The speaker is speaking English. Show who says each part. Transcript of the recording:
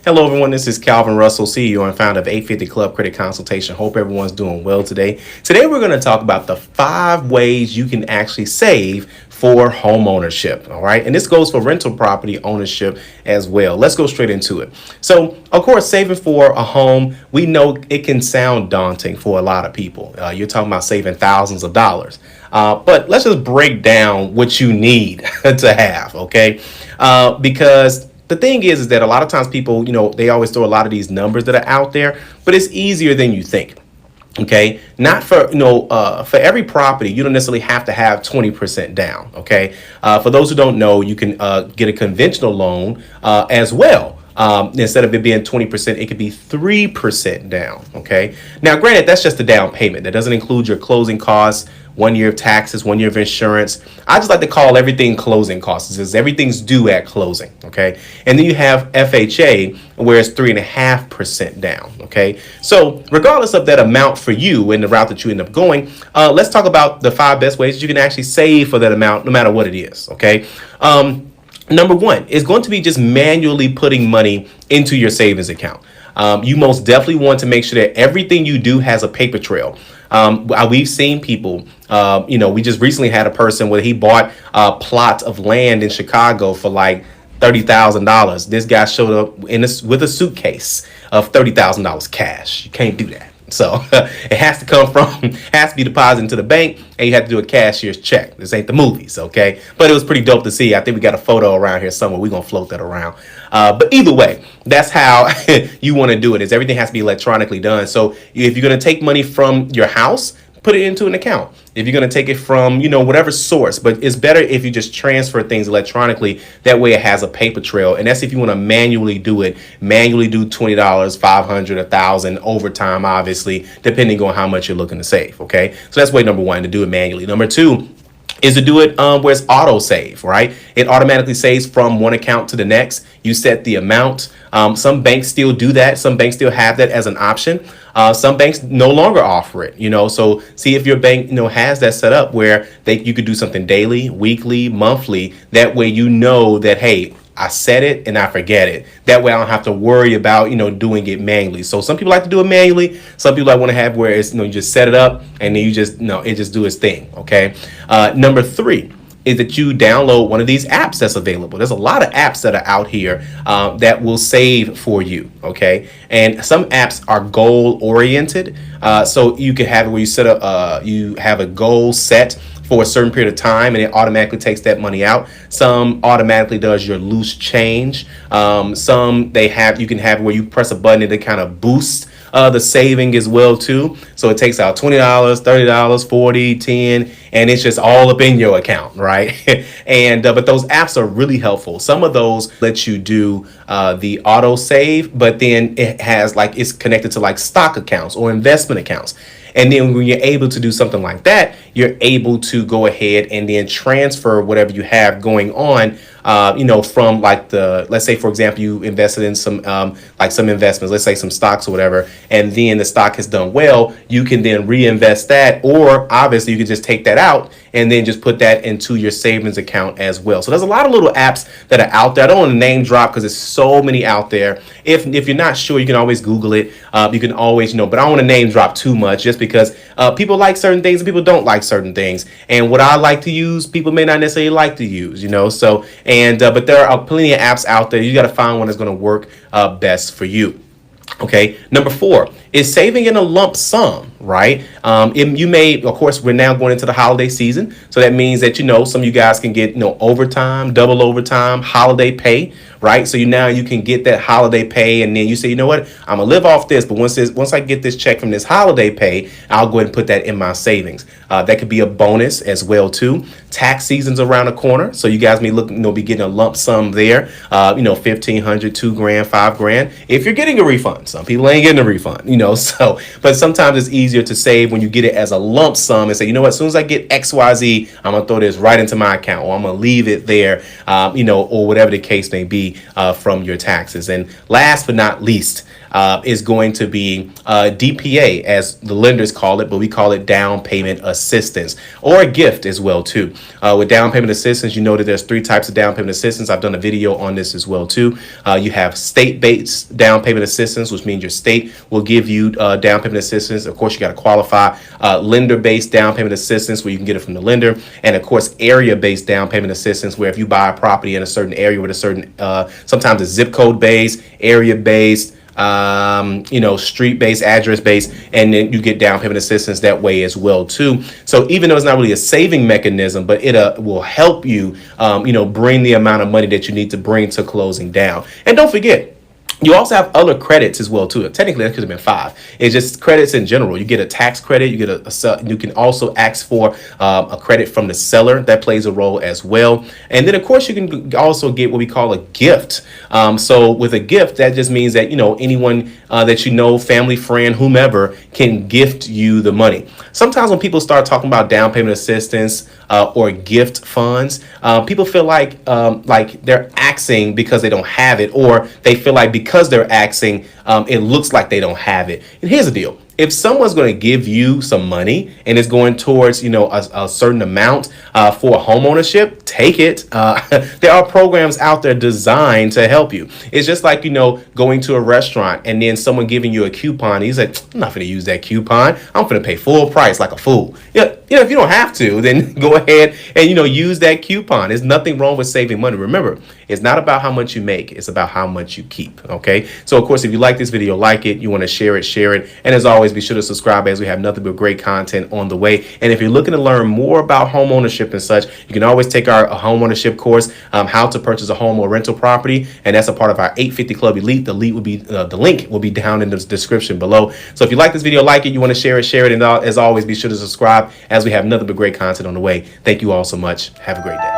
Speaker 1: Hello, everyone. This is Calvin Russell, CEO and founder of 850 Club Credit Consultation. Hope everyone's doing well today. Today, we're going to talk about the 5 ways you can actually save for home ownership. All right. And this goes for rental property ownership as well. Let's go straight into it. So, of course, saving for a home, we know it can sound daunting for a lot of people. You're talking about saving thousands of dollars. But let's just break down what you need to have. OK, because the thing is that a lot of times people, they always throw a lot of these numbers that are out there, but it's easier than you think. Okay, not for, for every property, you don't necessarily have to have 20% down. Okay, for those who don't know, you can get a conventional loan as well. Instead of it being 20%, it could be 3% down. Okay, now granted, that's just the down payment. That doesn't include your closing costs, 1 year of taxes, 1 year of insurance. I just like to call everything closing costs, because everything's due at closing. Okay, and then you have FHA, where it's 3.5% down. Okay, so regardless of that amount for you and the route that you end up going, let's talk about the 5 best ways you can actually save for that amount, no matter what it is. Okay. Number 1 is going to be just manually putting money into your savings account. You most definitely want to make sure that everything you do has a paper trail. We've seen people, we just recently had a person where he bought a plot of land in Chicago for like $30,000. This guy showed up with a suitcase of $30,000 cash. You can't do that. So it has to be deposited into the bank, and you have to do a cashier's check. This ain't the movies, okay? But it was pretty dope to see. I think we got a photo around here somewhere. We're going to float that around. But either way, that's how you want to do it, is everything has to be electronically done. So if you're going to take money from your house, put it into an account. If you're going to take it from, whatever source, but it's better if you just transfer things electronically. That way it has a paper trail. And that's if you want to manually do it. Manually do $20, $500, $1,000 over time, obviously, depending on how much you're looking to save. Okay. So that's way number 1, to do it manually. Number 2 is to do it where it's auto save, right? It automatically saves from one account to the next. You set the amount. Some banks still do that. Some banks still have that as an option. Some banks no longer offer it, so see if your bank, has that set up where you could do something daily, weekly, monthly. That way, that, hey, I set it and I forget it. That way I don't have to worry about, doing it manually. So some people like to do it manually. Some people want to have where it's, you just set it up and then you just, it just do its thing. Okay. Number 3 is that you download one of these apps that's available. There's a lot of apps that are out here that will save for you. Okay. And some apps are goal oriented. So you can have it where you set up, you have a goal set for a certain period of time, and it automatically takes that money out. Some automatically does your loose change. Some you can have where you press a button and it kind of boosts the saving as well too. So it takes out $20, $30, $40, $10, and it's just all up in your account, right? And but those apps are really helpful. Some of those let you do the auto save, but then it has it's connected to like stock accounts or investment accounts. And then when you're able to do something like that, you're able to go ahead and then transfer whatever you have going on, from let's say, for example, you invested in some investments, let's say some stocks or whatever, and then the stock has done well, you can then reinvest that, or obviously you can just take that out and then just put that into your savings account as well. So there's a lot of little apps that are out there. I don't want to name drop because there's so many out there. If you're not sure, you can always Google it. You can always, but I don't want to name drop too much, just because people like certain things and people don't like certain things. And what I like to use, people may not necessarily like to use, so, but there are plenty of apps out there. You got to find one that's going to work best for you. Okay. Number 4 is saving in a lump sum, right? You may, of course, we're now going into the holiday season. So that means that, some of you guys can get, overtime, double overtime, holiday pay, right? So you can get that holiday pay, and then you say, you know what, I'm gonna live off this, but once I get this check from this holiday pay, I'll go ahead and put that in my savings. That could be a bonus as well too. Tax season's around the corner, so you guys may be getting a lump sum there. $1,500, $2,000, $5,000. If you're getting a refund, some people ain't getting a refund, So, but sometimes it's easier to save when you get it as a lump sum and say, you know what, as soon as I get XYZ, I'm gonna throw this right into my account, or I'm gonna leave it there, or whatever the case may be from your taxes. And last but not least, is going to be DPA, as the lenders call it, but we call it down payment assistance, or a gift as well too. With down payment assistance, you know that there's 3 types of down payment assistance. I've done a video on this as well too. You have state-based down payment assistance, which means your state will give you down payment assistance. Of course, you got to qualify. Lender-based down payment assistance, where you can get it from the lender, and of course, area-based down payment assistance, where if you buy a property in a certain area with a certain, sometimes it's zip code-based, area-based, street-based, address-based, and then you get down payment assistance that way as well too. So even though it's not really a saving mechanism, but it will help you, bring the amount of money that you need to bring to closing down. And don't forget, you also have other credits as well too. Technically, that could have been 5. It's just credits in general. You get a tax credit. You get you can also ask for a credit from the seller. That plays a role as well. And then, of course, you can also get what we call a gift. So with a gift, that just means that anyone that family, friend, whomever, can gift you the money. Sometimes when people start talking about down payment assistance or gift funds, people feel like they're asking because they don't have it, or they feel like because they're asking, it looks like they don't have it. And here's the deal. If someone's going to give you some money and it's going towards, a certain amount for home ownership, take it. There are programs out there designed to help you. It's just like, going to a restaurant and then someone giving you a coupon. He's like, I'm not going to use that coupon. I'm going to pay full price like a fool. If you don't have to, then go ahead and, use that coupon. There's nothing wrong with saving money. Remember, it's not about how much you make. It's about how much you keep. Okay. So, of course, if you like this video, like it, you want to share it. And as always, be sure to subscribe, as we have nothing but great content on the way. And if you're looking to learn more about home ownership and such, you can always take our home ownership course, how to purchase a home or rental property. And that's a part of our 850 Club Elite. The link will be down in the description below. So if you like this video, like it, you want to share it. And as always, be sure to subscribe, as we have nothing but great content on the way. Thank you all so much. Have a great day.